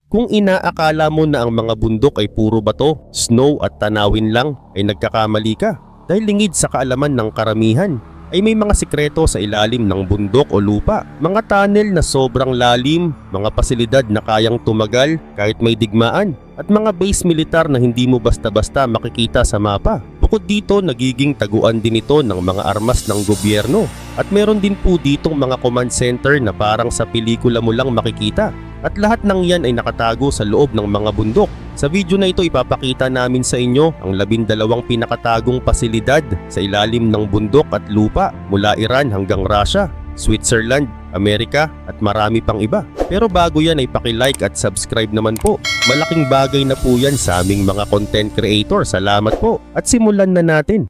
Kung inaakala mo na ang mga bundok ay puro bato, snow at tanawin lang, ay nagkakamali ka. Dahil lingid sa kaalaman ng karamihan, ay may mga sikreto sa ilalim ng bundok o lupa. Mga tunnel na sobrang lalim, mga pasilidad na kayang tumagal kahit may digmaan, at mga base militar na hindi mo basta-basta makikita sa mapa. Bukod dito, nagiging taguan din ito ng mga armas ng gobyerno. At meron din po ditong mga command center na parang sa pelikula mo lang makikita. At lahat ng yan ay nakatago sa loob ng mga bundok. Sa video na ito ipapakita namin sa inyo ang 12 pinakatagong pasilidad sa ilalim ng bundok at lupa mula Iran hanggang Russia, Switzerland, Amerika at marami pang iba. Pero bago yan ay paki-like at subscribe naman po. Malaking bagay na po yan sa aming mga content creator. Salamat po at simulan na natin.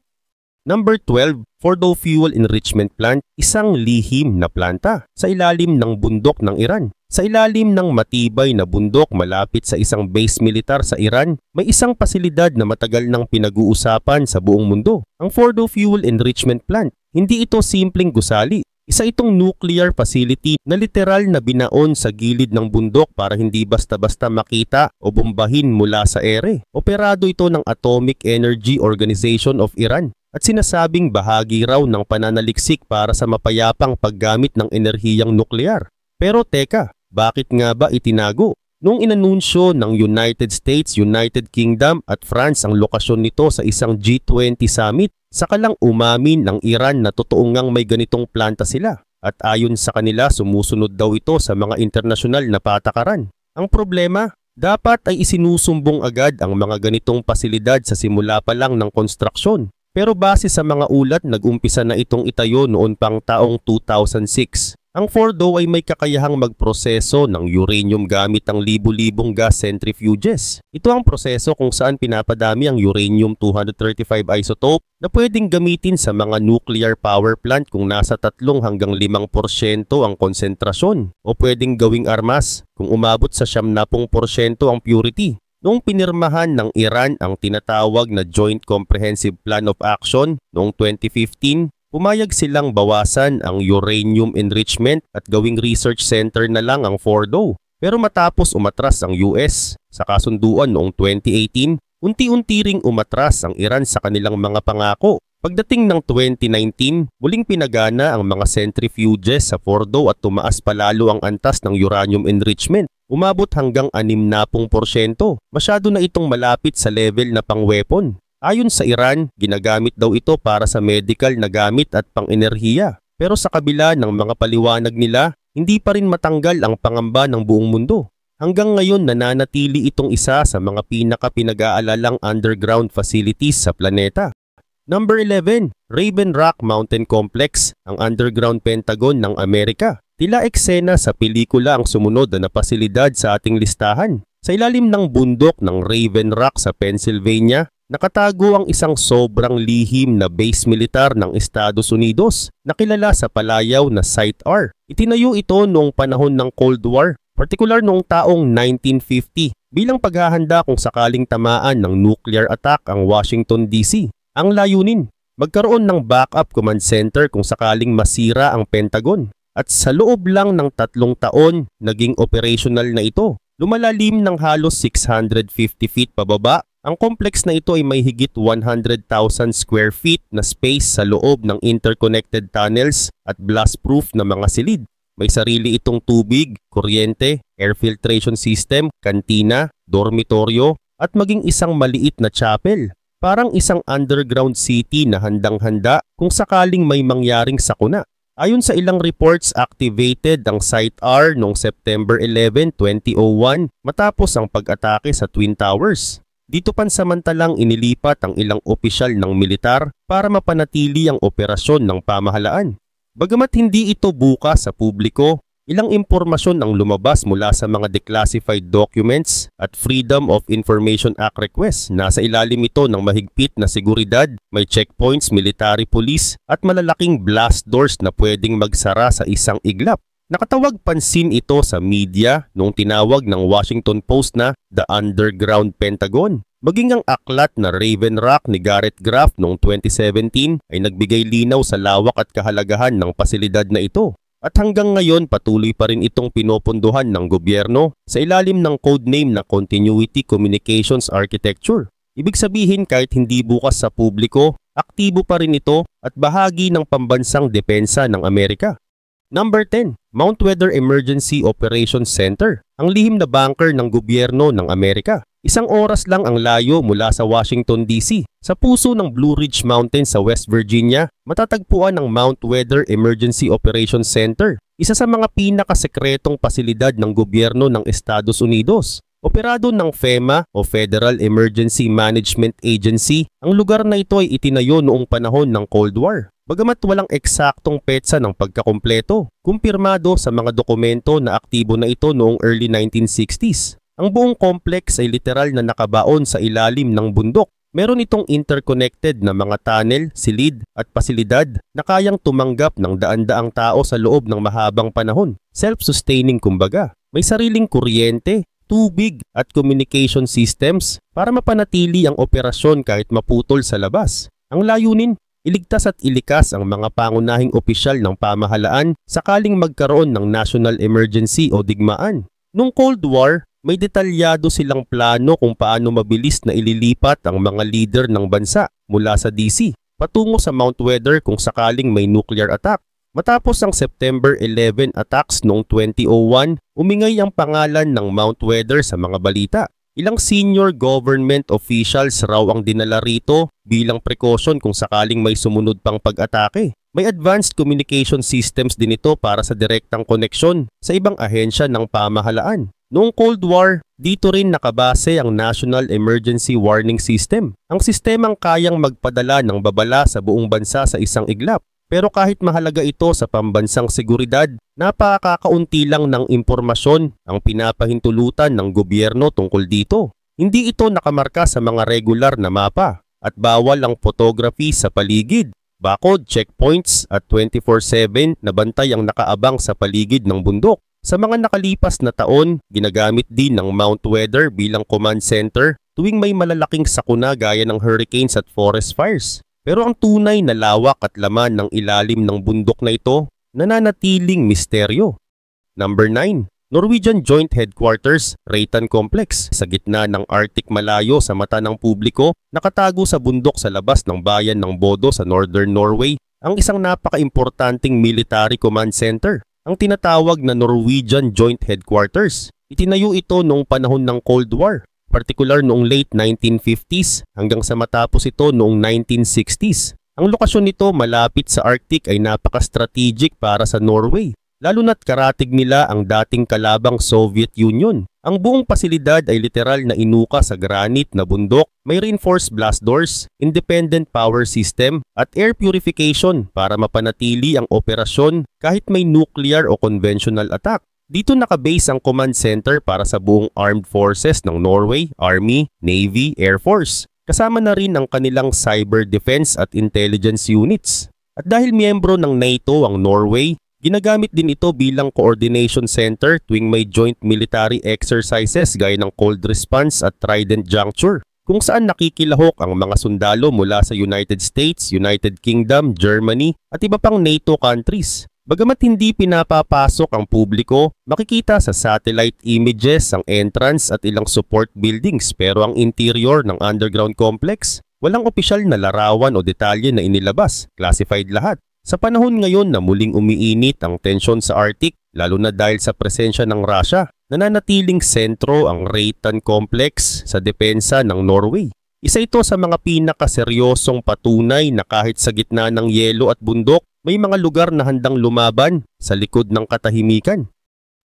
Number 12, Fordow Fuel Enrichment Plant, isang lihim na planta sa ilalim ng bundok ng Iran. Sa ilalim ng matibay na bundok malapit sa isang base militar sa Iran, may isang pasilidad na matagal nang pinag-uusapan sa buong mundo, ang Fordow Fuel Enrichment Plant. Hindi ito simpleng gusali. Isa itong nuclear facility na literal na binaon sa gilid ng bundok para hindi basta-basta makita o bombahin mula sa ere. Operado ito ng Atomic Energy Organization of Iran at sinasabing bahagi raw ng pananaliksik para sa mapayapang paggamit ng enerhiyang nuklear. Pero teka, bakit nga ba itinago? Nung inanunsyo ng United States, United Kingdom at France ang lokasyon nito sa isang G20 summit, saka lang umamin ng Iran na totoo ngang may ganitong planta sila. At ayon sa kanila, sumusunod daw ito sa mga internasyonal na patakaran. Ang problema, dapat ay isinusumbong agad ang mga ganitong pasilidad sa simula pa lang ng konstruksyon. Pero base sa mga ulat, nag-umpisa na itong itayo noon pang taong 2006. Ang Fordow ay may kakayahang magproseso ng uranium gamit ang libu-libong gas centrifuges. Ito ang proseso kung saan pinapadami ang uranium-235 isotope na pwedeng gamitin sa mga nuclear power plant kung nasa 3 hanggang 5% ang konsentrasyon o pwedeng gawing armas kung umabot sa 70% ang purity. Noong pinirmahan ng Iran ang tinatawag na Joint Comprehensive Plan of Action noong 2015, pumayag silang bawasan ang uranium enrichment at gawing research center na lang ang Fordow. Pero matapos umatras ang US sa kasunduan noong 2018, unti-unti ring umatras ang Iran sa kanilang mga pangako. Pagdating ng 2019, muling pinagana ang mga centrifuges sa Fordow at tumaas palalo ang antas ng uranium enrichment. Umabot hanggang 60%. Masyado na itong malapit sa level na pang-weapon. Ayon sa Iran, ginagamit daw ito para sa medical na gamit at pang-enerhiya. Pero sa kabila ng mga paliwanag nila, hindi pa rin matanggal ang pangamba ng buong mundo. Hanggang ngayon nananatili itong isa sa mga pinaka-pinag-aalalang underground facilities sa planeta. Number 11, Raven Rock Mountain Complex, ang underground Pentagon ng Amerika. Tila eksena sa pelikula ang sumunod na pasilidad sa ating listahan. Sa ilalim ng bundok ng Raven Rock sa Pennsylvania, nakatago ang isang sobrang lihim na base militar ng Estados Unidos na kilala sa palayaw na Site R. Itinayo ito noong panahon ng Cold War, partikular noong taong 1950, bilang paghahanda kung sakaling tamaan ng nuclear attack ang Washington DC. Ang layunin, magkaroon ng backup command center kung sakaling masira ang Pentagon. At sa loob lang ng 3 taon, naging operational na ito. Lumalalim ng halos 650 feet pababa, ang complex na ito ay may higit 100,000 square feet na space sa loob ng interconnected tunnels at blast-proof na mga silid. May sarili itong tubig, kuryente, air filtration system, kantina, dormitoryo, at maging isang maliit na chapel. Parang isang underground city na handang-handa kung sakaling may mangyaring sakuna. Ayon sa ilang reports, activated ang Site R noong September 11, 2001 matapos ang pag-atake sa Twin Towers. Dito pansamantalang inilipat ang ilang opisyal ng militar para mapanatili ang operasyon ng pamahalaan. Bagamat hindi ito bukas sa publiko, ilang impormasyon ang lumabas mula sa mga declassified documents at Freedom of Information Act requests. Nasa ilalim ito ng mahigpit na seguridad, may checkpoints, military police at malalaking blast doors na pwedeng magsara sa isang iglap. Nakatawag pansin ito sa media nung tinawag ng Washington Post na The Underground Pentagon. Maging ang aklat na Raven Rock ni Garrett Graff noong 2017 ay nagbigay linaw sa lawak at kahalagahan ng pasilidad na ito. At hanggang ngayon patuloy pa rin itong pinopondohan ng gobyerno sa ilalim ng codename na Continuity Communications Architecture. Ibig sabihin kahit hindi bukas sa publiko, aktibo pa rin ito at bahagi ng pambansang depensa ng Amerika. Number 10. Mount Weather Emergency Operations Center, ang lihim na bunker ng gobyerno ng Amerika. Isang oras lang ang layo mula sa Washington DC. Sa puso ng Blue Ridge Mountains sa West Virginia, matatagpuan ang Mount Weather Emergency Operations Center, isa sa mga pinakasekretong pasilidad ng gobyerno ng Estados Unidos. Operado ng FEMA o Federal Emergency Management Agency, ang lugar na ito ay itinayo noong panahon ng Cold War. Bagamat walang eksaktong petsa ng pagkakumpleto, kumpirmado sa mga dokumento na aktibo na ito noong early 1960s. Ang buong complex ay literal na nakabaon sa ilalim ng bundok. Meron itong interconnected na mga tunnel, silid at pasilidad na kayang tumanggap ng daan-daang tao sa loob ng mahabang panahon. Self-sustaining kumbaga. May sariling kuryente, tubig at communication systems para mapanatili ang operasyon kahit maputol sa labas. Ang layunin, iligtas at ilikas ang mga pangunahing opisyal ng pamahalaan sakaling magkaroon ng national emergency o digmaan. Noong Cold War, may detalyado silang plano kung paano mabilis na ililipat ang mga leader ng bansa mula sa DC patungo sa Mount Weather kung sakaling may nuclear attack. Matapos ang September 11 attacks noong 2001, umingay ang pangalan ng Mount Weather sa mga balita. Ilang senior government officials raw ang dinala rito bilang precaution kung sakaling may sumunod pang pag-atake. May advanced communication systems din ito para sa direktang koneksyon sa ibang ahensya ng pamahalaan. Noong Cold War, dito rin nakabase ang National Emergency Warning System, ang sistemang kayang magpadala ng babala sa buong bansa sa isang iglap. Pero kahit mahalaga ito sa pambansang seguridad, napakakaunti lang ng impormasyon ang pinapahintulutan ng gobyerno tungkol dito. Hindi ito nakamarka sa mga regular na mapa at bawal ang photography sa paligid. Bakod, checkpoints at 24/7 na bantay ang nakaabang sa paligid ng bundok. Sa mga nakalipas na taon, ginagamit din ng Mount Weather bilang command center tuwing may malalaking sakuna gaya ng hurricanes at forest fires. Pero ang tunay na lawak at laman ng ilalim ng bundok na ito nananatiling misteryo. Number 9. Norwegian Joint Headquarters, Reitan Complex. Sa gitna ng Arctic malayo sa mata ng publiko, nakatago sa bundok sa labas ng bayan ng Bodo sa Northern Norway, ang isang napaka-importanting military command center, ang tinatawag na Norwegian Joint Headquarters. Itinayo ito noong panahon ng Cold War, partikular noong late 1950s hanggang sa matapos ito noong 1960s. Ang lokasyon nito malapit sa Arctic ay napaka-strategic para sa Norway, lalo na't karatig nila ang dating kalabang Soviet Union. Ang buong pasilidad ay literal na inuka sa granite na bundok, may reinforced blast doors, independent power system at air purification para mapanatili ang operasyon kahit may nuclear o conventional attack. Dito nakabase ang command center para sa buong armed forces ng Norway, Army, Navy, Air Force. Kasama na rin ang kanilang cyber defense at intelligence units. At dahil miyembro ng NATO ang Norway, ginagamit din ito bilang coordination center tuwing may joint military exercises gaya ng Cold Response at Trident Juncture, kung saan nakikilahok ang mga sundalo mula sa United States, United Kingdom, Germany at iba pang NATO countries. Bagamat hindi pinapapasok ang publiko, makikita sa satellite images ang entrance at ilang support buildings, pero ang interior ng underground complex, walang opisyal na larawan o detalye na inilabas, classified lahat. Sa panahon ngayon na muling umiinit ang tensyon sa Arctic, lalo na dahil sa presensya ng Russia, nananatiling sentro ang Reitan Complex sa depensa ng Norway. Isa ito sa mga pinakaseryosong patunay na kahit sa gitna ng yelo at bundok, may mga lugar na handang lumaban sa likod ng katahimikan.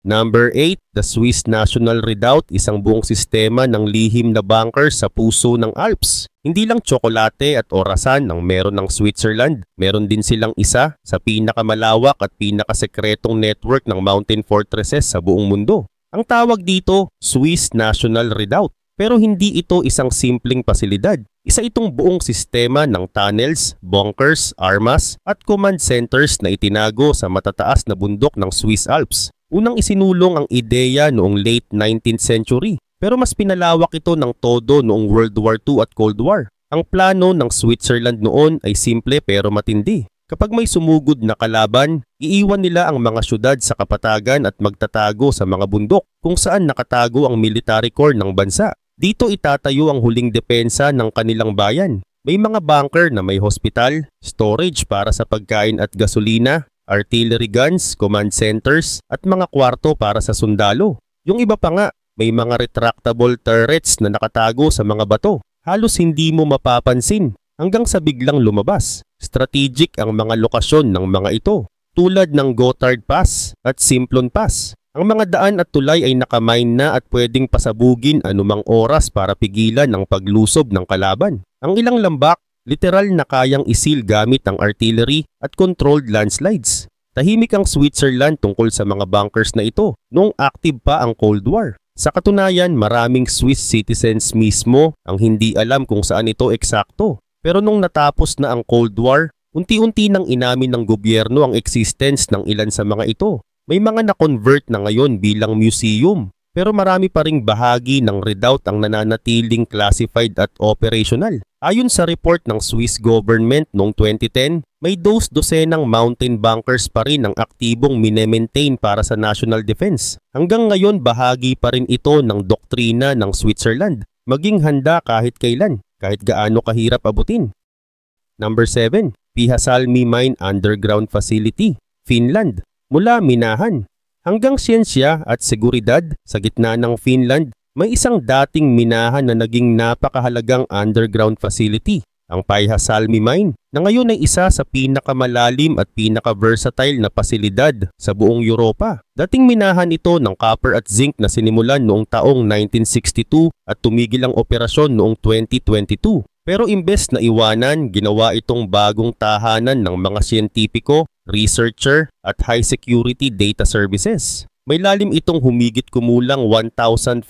Number 8. The Swiss National Redoubt, isang buong sistema ng lihim na bunker sa puso ng Alps. Hindi lang tsokolate at orasan ang meron ng Switzerland, meron din silang isa sa pinakamalawak at pinakasekretong network ng mountain fortresses sa buong mundo. Ang tawag dito, Swiss National Redoubt. Pero hindi ito isang simpleng pasilidad. Isa itong buong sistema ng tunnels, bunkers, armas at command centers na itinago sa matataas na bundok ng Swiss Alps. Unang isinulong ang ideya noong late 19th century, pero mas pinalawak ito ng todo noong World War II at Cold War. Ang plano ng Switzerland noon ay simple pero matindi. Kapag may sumugod na kalaban, iiwan nila ang mga syudad sa kapatagan at magtatago sa mga bundok kung saan nakatago ang military core ng bansa. Dito itatayo ang huling depensa ng kanilang bayan. May mga bunker na may hospital, storage para sa pagkain at gasolina, artillery guns, command centers at mga kwarto para sa sundalo. Yung iba pa nga, may mga retractable turrets na nakatago sa mga bato. Halos hindi mo mapapansin hanggang sa biglang lumabas. Strategic ang mga lokasyon ng mga ito, tulad ng Gotthard Pass at Simplon Pass. Ang mga daan at tulay ay nakamine na at pwedeng pasabugin anumang oras para pigilan ang paglusob ng kalaban. Ang ilang lambak, literal na kayang isil gamit ang artillery at controlled landslides. Tahimik ang Switzerland tungkol sa mga bunkers na ito noong active pa ang Cold War. Sa katunayan, maraming Swiss citizens mismo ang hindi alam kung saan ito eksakto. Pero nung natapos na ang Cold War, unti-unti nang inamin ng gobyerno ang existence ng ilan sa mga ito. May mga na-convert na ngayon bilang museum, pero marami pa ring bahagi ng redoubt ang nananatiling classified at operational. Ayon sa report ng Swiss government noong 2010, may dosenang mountain bunkers pa rin ang aktibong minemaintain para sa national defense. Hanggang ngayon bahagi pa rin ito ng doktrina ng Switzerland, maging handa kahit kailan, kahit gaano kahirap abutin. Number 7. Pyhäsalmi Mine Underground Facility, Finland. Mula minahan hanggang siyensya at seguridad, sa gitna ng Finland, may isang dating minahan na naging napakahalagang underground facility, ang Pyhäsalmi Mine, na ngayon ay isa sa pinakamalalim at pinaka-versatile na pasilidad sa buong Europa. Dating minahan ito ng copper at zinc na sinimulan noong taong 1962 at tumigil ang operasyon noong 2022. Pero imbes na iwanan, ginawa itong bagong tahanan ng mga siyentipiko, researcher at high security data services. May lalim itong humigit kumulang 1,500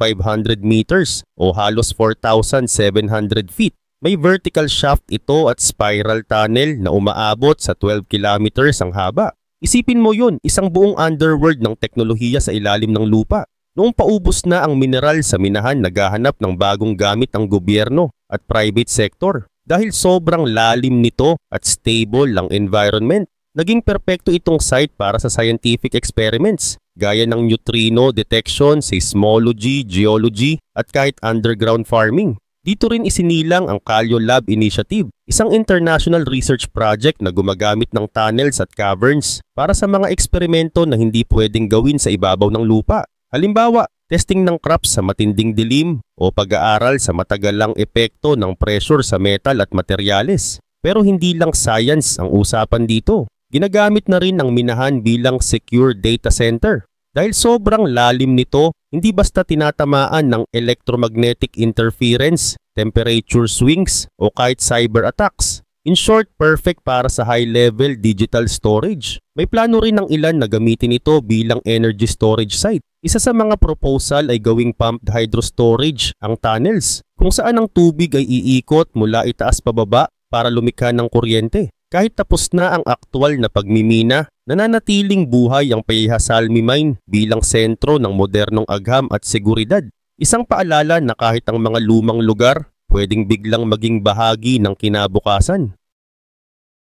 meters o halos 4,700 feet. May vertical shaft ito at spiral tunnel na umaabot sa 12 kilometers ang haba. Isipin mo yun, isang buong underworld ng teknolohiya sa ilalim ng lupa. Noong paubos na ang mineral sa minahan, naghahanap ng bagong gamit ang gobyerno at private sector. Dahil sobrang lalim nito at stable ang environment, naging perpekto itong site para sa scientific experiments gaya ng neutrino detection, seismology, geology at kahit underground farming. Dito rin isinilang ang Kallio Lab Initiative, isang international research project na gumagamit ng tunnels at caverns para sa mga eksperimento na hindi pwedeng gawin sa ibabaw ng lupa. Halimbawa, testing ng crops sa matinding dilim o pag-aaral sa matagalang epekto ng pressure sa metal at materyales. Pero hindi lang science ang usapan dito. Ginagamit na rin ang minahan bilang secure data center. Dahil sobrang lalim nito, hindi basta tinatamaan ng electromagnetic interference, temperature swings o kahit cyber attacks. In short, perfect para sa high-level digital storage. May plano rin ng ilan na gamitin ito bilang energy storage site. Isa sa mga proposal ay gawing pumped hydro storage ang tunnels, kung saan ang tubig ay iikot mula itaas pababa para lumikha ng kuryente. Kahit tapos na ang aktwal na pagmimina, nananatiling buhay ang Pyhäsalmi Mine bilang sentro ng modernong agham at seguridad. Isang paalala na kahit ang mga lumang lugar, pwedeng biglang maging bahagi ng kinabukasan.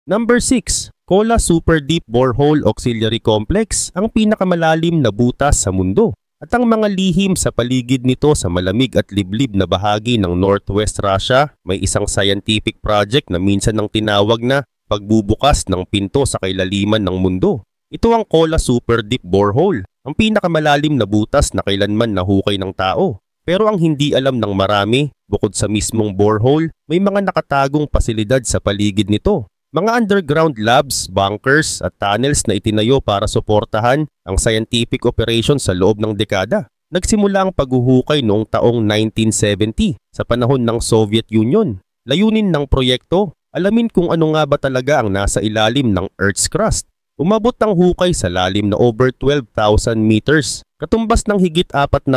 Number 6. Kola Super Deep Borehole Auxiliary Complex, ang pinakamalalim na butas sa mundo. At ang mga lihim sa paligid nito sa malamig at liblib na bahagi ng Northwest Russia, may isang scientific project na minsan ang tinawag na pagbubukas ng pinto sa kailaliman ng mundo. Ito ang Kola Super Deep Borehole, ang pinakamalalim na butas na kailanman nahukay ng tao. Pero ang hindi alam ng marami, bukod sa mismong borehole, may mga nakatagong pasilidad sa paligid nito. Mga underground labs, bunkers at tunnels na itinayo para suportahan ang scientific operation sa loob ng dekada. Nagsimula ang paghuhukay noong taong 1970 sa panahon ng Soviet Union. Layunin ng proyekto, alamin kung ano nga ba talaga ang nasa ilalim ng Earth's crust. Umabot ang hukay sa lalim na over 12,000 meters, katumbas ng higit 40,000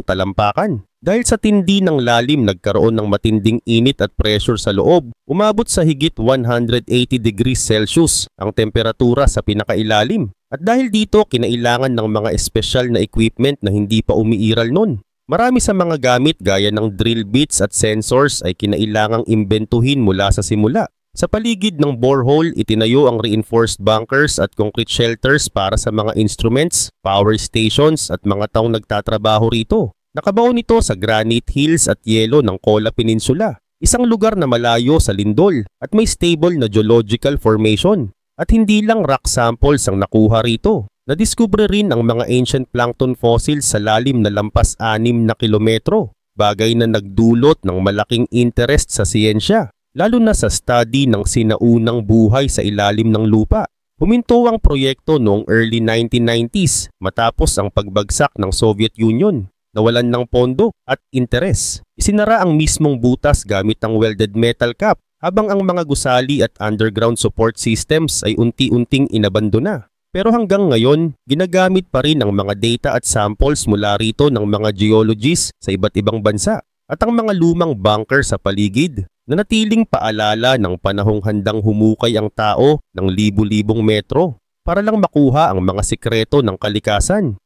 talampakan. Dahil sa tindi ng lalim, nagkaroon ng matinding init at pressure sa loob. Umabot sa higit 180 degrees Celsius ang temperatura sa pinakailalim. At dahil dito, kinailangan ng mga espesyal na equipment na hindi pa umiiral nun. Marami sa mga gamit gaya ng drill bits at sensors ay kinailangang imbentuhin mula sa simula. Sa paligid ng borehole, itinayo ang reinforced bunkers at concrete shelters para sa mga instruments, power stations at mga taong nagtatrabaho rito. Nakabaon ito sa granite hills at yelo ng Kola Peninsula, isang lugar na malayo sa lindol at may stable na geological formation. At hindi lang rock samples ang nakuha rito. Nadiskubre rin ang mga ancient plankton fossils sa lalim na lampas 6 na kilometro, bagay na nagdulot ng malaking interest sa siyensya, lalo na sa study ng sinaunang buhay sa ilalim ng lupa. Huminto ang proyekto noong early 1990s matapos ang pagbagsak ng Soviet Union, nawalan ng pondo at interes. Isinara ang mismong butas gamit ang welded metal cap, habang ang mga gusali at underground support systems ay unti-unting inabandona. Pero hanggang ngayon, ginagamit pa rin ang mga data at samples mula rito ng mga geologists sa iba't ibang bansa. At ang mga lumang bunker sa paligid, na natiling paalala ng panahong handang humukay ang tao ng libu-libong metro para lang makuha ang mga sikreto ng kalikasan.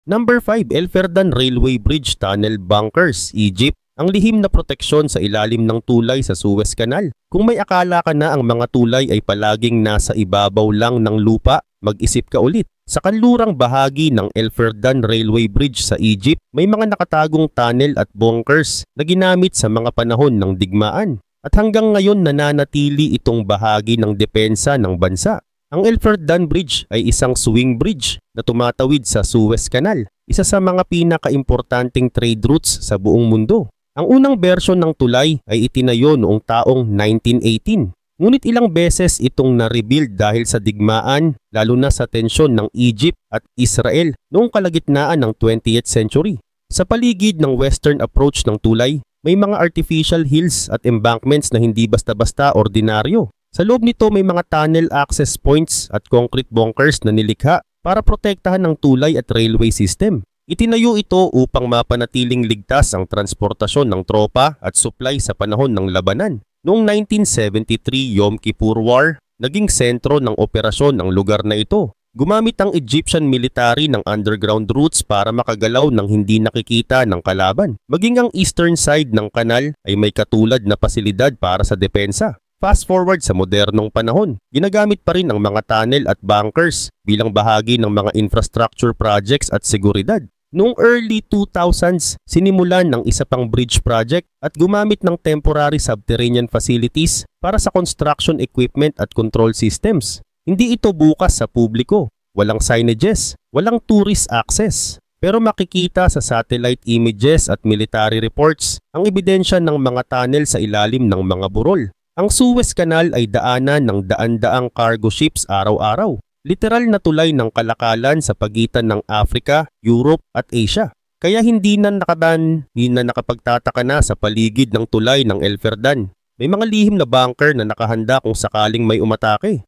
Number 5, El Ferdan Railway Bridge Tunnel Bunkers, Egypt. Ang lihim na proteksyon sa ilalim ng tulay sa Suez Canal. Kung may akala ka na ang mga tulay ay palaging nasa ibabaw lang ng lupa, mag-isip ka ulit. Sa kanlurang bahagi ng El Ferdan Railway Bridge sa Egypt, may mga nakatagong tunnel at bunkers na ginamit sa mga panahon ng digmaan. At hanggang ngayon nananatili itong bahagi ng depensa ng bansa. Ang El Ferdan Bridge ay isang swing bridge na tumatawid sa Suez Canal, isa sa mga pinakaimportanteng trade routes sa buong mundo. Ang unang bersyon ng tulay ay itinayo noong taong 1918. Ngunit ilang beses itong na-rebuild dahil sa digmaan, lalo na sa tensyon ng Egypt at Israel noong kalagitnaan ng 20th century. Sa paligid ng western approach ng tulay, may mga artificial hills at embankments na hindi basta-basta ordinaryo. Sa loob nito may mga tunnel access points at concrete bunkers na nilikha para protektahan ng tulay at railway system. Itinayo ito upang mapanatiling ligtas ang transportasyon ng tropa at supply sa panahon ng labanan. Noong 1973 Yom Kippur War, naging sentro ng operasyon ang lugar na ito. Gumamit ang Egyptian military ng underground routes para makagalaw ng hindi nakikita ng kalaban. Maging ang eastern side ng kanal ay may katulad na pasilidad para sa depensa. Fast forward sa modernong panahon, ginagamit pa rin ang mga tunnel at bunkers bilang bahagi ng mga infrastructure projects at seguridad. Noong early 2000s, sinimulan ng isa pang bridge project at gumamit ng temporary subterranean facilities para sa construction equipment at control systems. Hindi ito bukas sa publiko, walang signages, walang tourist access. Pero makikita sa satellite images at military reports ang ebidensya ng mga tunnel sa ilalim ng mga burol. Ang Suez Canal ay daanan ng daan-daang cargo ships araw-araw. Literal na tulay ng kalakalan sa pagitan ng Africa, Europe at Asia. Kaya hindi na nakapagtataka na sa paligid ng tulay ng El Ferdan. May mga lihim na bunker na nakahanda kung sakaling may umatake.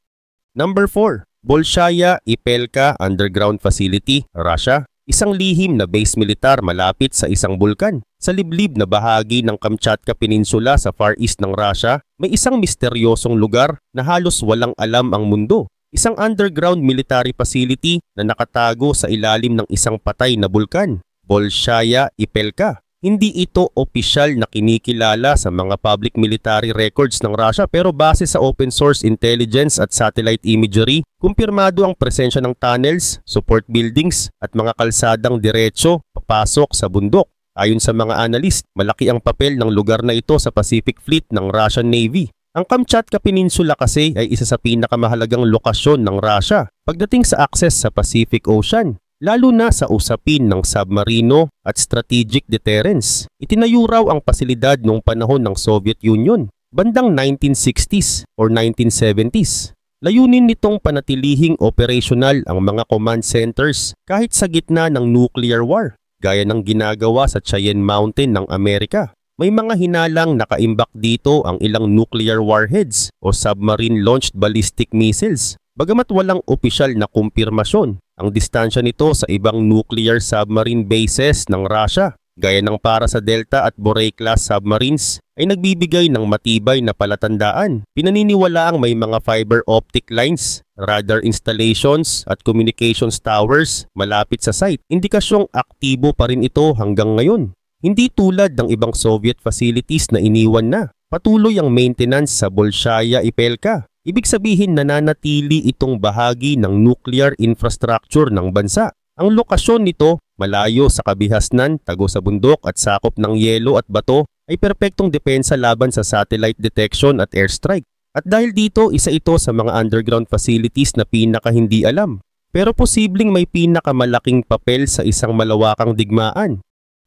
Number 4, Bolshaya Ipelka Underground Facility, Russia. Isang lihim na base militar malapit sa isang bulkan. Sa liblib na bahagi ng Kamchatka Peninsula sa Far East ng Russia, may isang misteryosong lugar na halos walang alam ang mundo. Isang underground military facility na nakatago sa ilalim ng isang patay na bulkan, Bolshaya Ipelka. Hindi ito opisyal na kinikilala sa mga public military records ng Russia pero base sa open source intelligence at satellite imagery, kumpirmado ang presensya ng tunnels, support buildings at mga kalsadang diretso papasok sa bundok. Ayon sa mga analyst, malaki ang papel ng lugar na ito sa Pacific Fleet ng Russian Navy. Ang Kamchatka Peninsula kasi ay isa sa pinakamahalagang lokasyon ng Russia pagdating sa access sa Pacific Ocean, lalo na sa usapin ng submarino at strategic deterrence. Itinayo raw ang pasilidad noong panahon ng Soviet Union, bandang 1960s or 1970s. Layunin nitong panatilihing operational ang mga command centers kahit sa gitna ng nuclear war, gaya ng ginagawa sa Cheyenne Mountain ng Amerika. May mga hinalang nakaimbak dito ang ilang nuclear warheads o submarine-launched ballistic missiles. Bagamat walang opisyal na kumpirmasyon, ang distansya nito sa ibang nuclear submarine bases ng Russia, gaya ng para sa Delta at Borei-class submarines, ay nagbibigay ng matibay na palatandaan. Pinaniniwalaang may mga fiber optic lines, radar installations at communications towers malapit sa site. Indikasyong aktibo pa rin ito hanggang ngayon. Hindi tulad ng ibang Soviet facilities na iniwan na. Patuloy ang maintenance sa Bolshaya Ipelka. Ibig sabihin nananatili itong bahagi ng nuclear infrastructure ng bansa. Ang lokasyon nito, malayo sa kabihasnan, tago sa bundok at sakop ng yelo at bato, ay perpektong depensa laban sa satellite detection at airstrike. At dahil dito, isa ito sa mga underground facilities na pinaka hindi alam. Pero posibleng may pinakamalaking papel sa isang malawakang digmaan.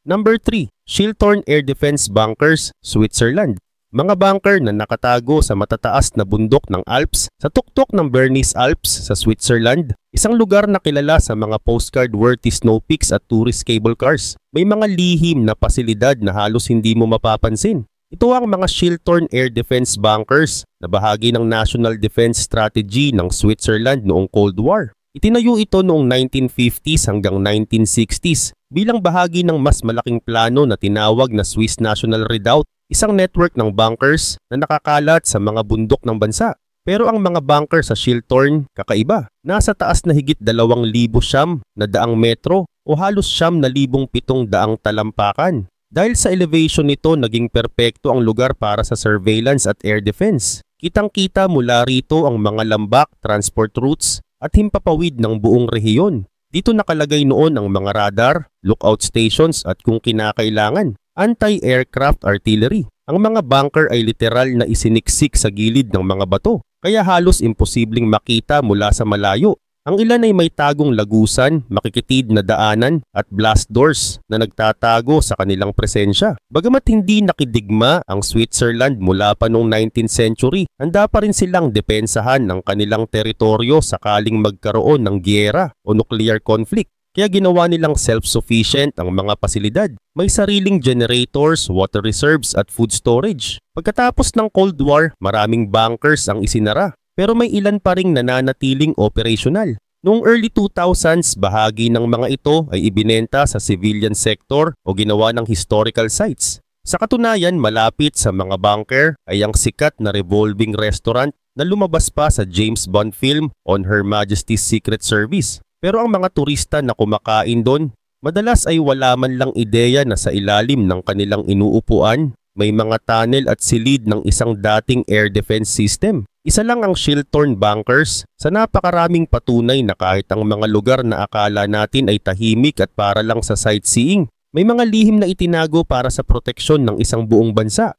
Number 3. Schilthorn Air Defense Bunkers, Switzerland. Mga bunker na nakatago sa matataas na bundok ng Alps sa tuktok ng Bernese Alps sa Switzerland, isang lugar na kilala sa mga postcard-worthy snow peaks at tourist cable cars. May mga lihim na pasilidad na halos hindi mo mapapansin. Ito ang mga Schilthorn Air Defense Bunkers na bahagi ng National Defense Strategy ng Switzerland noong Cold War. Itinayo ito noong 1950s hanggang 1960s bilang bahagi ng mas malaking plano na tinawag na Swiss National Redoubt, isang network ng bunkers na nakakalat sa mga bundok ng bansa. Pero ang mga bunker sa Schilthorn, kakaiba. Nasa taas na higit 2,000 siyam na daang metro o halos 9,700 talampakan. Dahil sa elevation nito, naging perpekto ang lugar para sa surveillance at air defense. Kitang-kita mula rito ang mga lambak, transport routes at himpapawid ng buong rehiyon. Dito nakalagay noon ang mga radar, lookout stations at kung kinakailangan, anti-aircraft artillery. Ang mga bunker ay literal na isiniksik sa gilid ng mga bato, kaya halos imposibleng makita mula sa malayo. Ang ilan ay may tagong lagusan, makikitid na daanan at blast doors na nagtatago sa kanilang presensya. Bagamat hindi nakidigma ang Switzerland mula pa noong 19th century, handa pa rin silang depensahan ang kanilang teritoryo sakaling magkaroon ng giyera o nuclear conflict. Kaya ginawa nilang self-sufficient ang mga pasilidad. May sariling generators, water reserves at food storage. Pagkatapos ng Cold War, maraming bunkers ang isinara. Pero may ilan pa ring nananatiling operational. Noong early 2000s, bahagi ng mga ito ay ibinenta sa civilian sector o ginawa ng historical sites. Sa katunayan, malapit sa mga bunker ay ang sikat na revolving restaurant na lumabas pa sa James Bond film On Her Majesty's Secret Service. Pero ang mga turista na kumakain doon, madalas ay wala man lang ideya na sa ilalim ng kanilang inuupuan, may mga tunnel at silid ng isang dating air defense system. Isa lang ang Schilthorn bunkers sa napakaraming patunay na kahit ang mga lugar na akala natin ay tahimik at para lang sa sightseeing, may mga lihim na itinago para sa proteksyon ng isang buong bansa.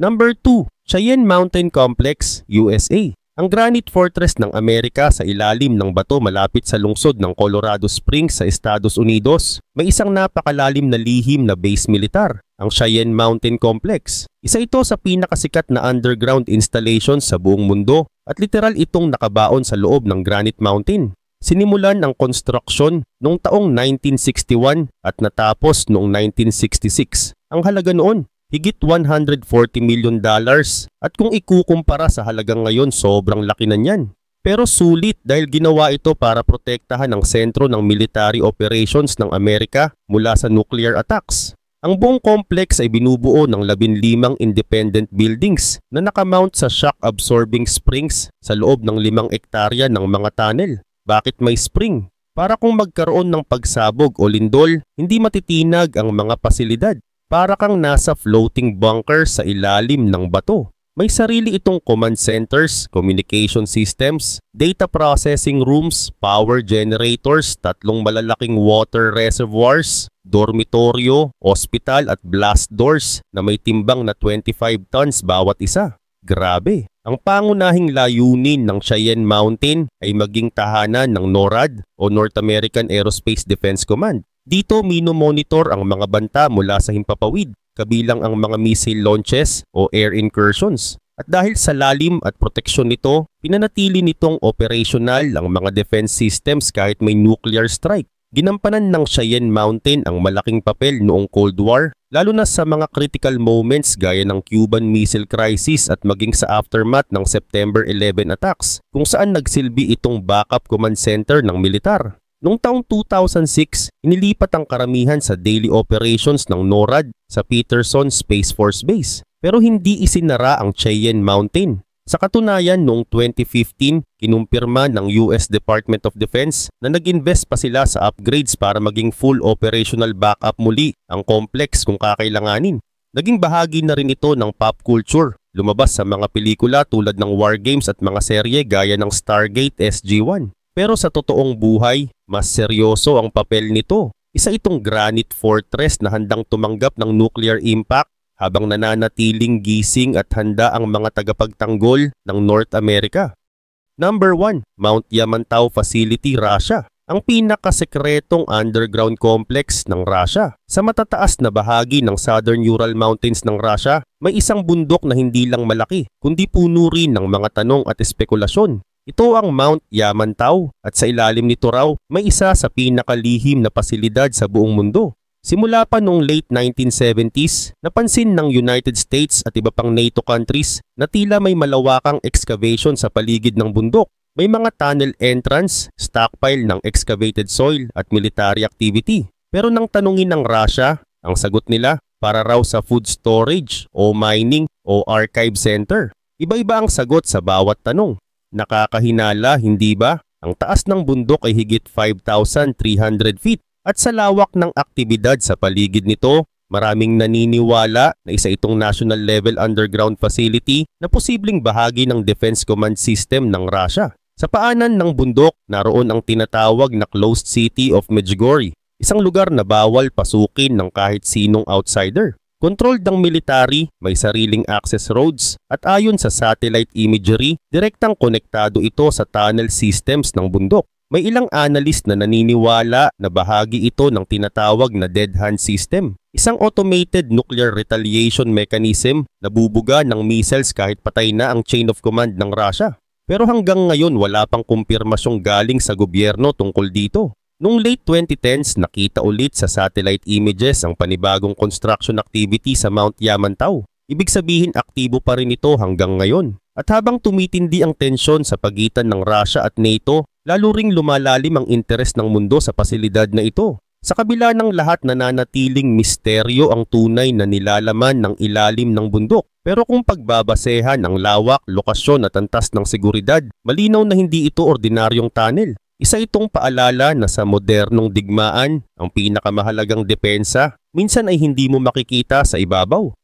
Number 2. Cheyenne Mountain Complex, USA. Ang Granite Fortress ng Amerika sa ilalim ng bato malapit sa lungsod ng Colorado Springs sa Estados Unidos, may isang napakalalim na lihim na base militar, ang Cheyenne Mountain Complex. Isa ito sa pinakasikat na underground installation sa buong mundo at literal itong nakabaon sa loob ng Granite Mountain. Sinimulan ang construction noong taong 1961 at natapos noong 1966. Ang halaga noon, higit $140 million at kung ikukumpara sa halagang ngayon sobrang laki na niyan. Pero sulit dahil ginawa ito para protektahan ang sentro ng military operations ng Amerika mula sa nuclear attacks. Ang buong complex ay binubuo ng 15 independent buildings na nakamount sa shock-absorbing springs sa loob ng 5 ektarya ng mga tunnel. Bakit may spring? Para kung magkaroon ng pagsabog o lindol, hindi matitinag ang mga pasilidad. Para kang nasa floating bunker sa ilalim ng bato. May sarili itong command centers, communication systems, data processing rooms, power generators, 3 malalaking water reservoirs, dormitoryo, ospital at blast doors na may timbang na 25 tons bawat isa. Grabe! Ang pangunahing layunin ng Cheyenne Mountain ay maging tahanan ng NORAD o North American Aerospace Defense Command. Dito mino-monitor ang mga banta mula sa himpapawid, kabilang ang mga missile launches o air incursions. At dahil sa lalim at proteksyon nito, pinanatili nitong operational ang mga defense systems kahit may nuclear strike. Ginampanan ng Cheyenne Mountain ang malaking papel noong Cold War, lalo na sa mga critical moments gaya ng Cuban Missile Crisis at maging sa aftermath ng September 11 attacks, kung saan nagsilbi itong backup command center ng militar. Noong taong 2006, inilipat ang karamihan sa daily operations ng NORAD sa Peterson Space Force Base. Pero hindi isinara ang Cheyenne Mountain. Sa katunayan, noong 2015, kinumpirma ng US Department of Defense na nag-invest pa sila sa upgrades para maging full operational backup muli ang complex kung kakailanganin. Naging bahagi na rin ito ng pop culture, lumabas sa mga pelikula tulad ng war games at mga serye gaya ng Stargate SG-1. Pero sa totoong buhay, mas seryoso ang papel nito. Isa itong granite fortress na handang tumanggap ng nuclear impact habang nananatiling gising at handa ang mga tagapagtanggol ng North America. Number 1, Mount Yamantau Facility, Russia. Ang pinakasekretong underground complex ng Russia. Sa matataas na bahagi ng Southern Ural Mountains ng Russia, may isang bundok na hindi lang malaki, kundi puno rin ng mga tanong at espekulasyon. Ito ang Mount Yamantau at sa ilalim nito raw, may isa sa pinakalihim na pasilidad sa buong mundo. Simula pa noong late 1970s, napansin ng United States at iba pang NATO countries na tila may malawakang excavation sa paligid ng bundok. May mga tunnel entrance, stockpile ng excavated soil at military activity. Pero nang tanungin ng Russia, ang sagot nila para raw sa food storage o mining o archive center. Iba-iba ang sagot sa bawat tanong. Nakakahinala, hindi ba? Ang taas ng bundok ay higit 5,300 feet. At sa lawak ng aktibidad sa paligid nito, maraming naniniwala na isa itong national level underground facility na posibleng bahagi ng Defense Command System ng Russia. Sa paanan ng bundok, naroon ang tinatawag na Closed City of Medjugorje, isang lugar na bawal pasukin ng kahit sinong outsider. Controlled ng military, may sariling access roads at ayon sa satellite imagery, direktang konektado ito sa tunnel systems ng bundok. May ilang analyst na naniniwala na bahagi ito ng tinatawag na Dead Hand System, isang automated nuclear retaliation mechanism na bubuga ng missiles kahit patay na ang chain of command ng Russia. Pero hanggang ngayon wala pang kumpirmasyong galing sa gobyerno tungkol dito. Noong late 2010s, nakita ulit sa satellite images ang panibagong construction activity sa Mount Yamantau. Ibig sabihin aktibo pa rin ito hanggang ngayon. At habang tumitindi ang tensyon sa pagitan ng Russia at NATO, lalo ring lumalalim ang interes ng mundo sa pasilidad na ito. Sa kabila ng lahat, nananatiling misteryo ang tunay na nilalaman ng ilalim ng bundok. Pero kung pagbabasehan ang lawak, lokasyon at antas ng seguridad, malinaw na hindi ito ordinaryong tunnel. Isa itong paalala na sa modernong digmaan, ang pinakamahalagang depensa minsan ay hindi mo makikita sa ibabaw.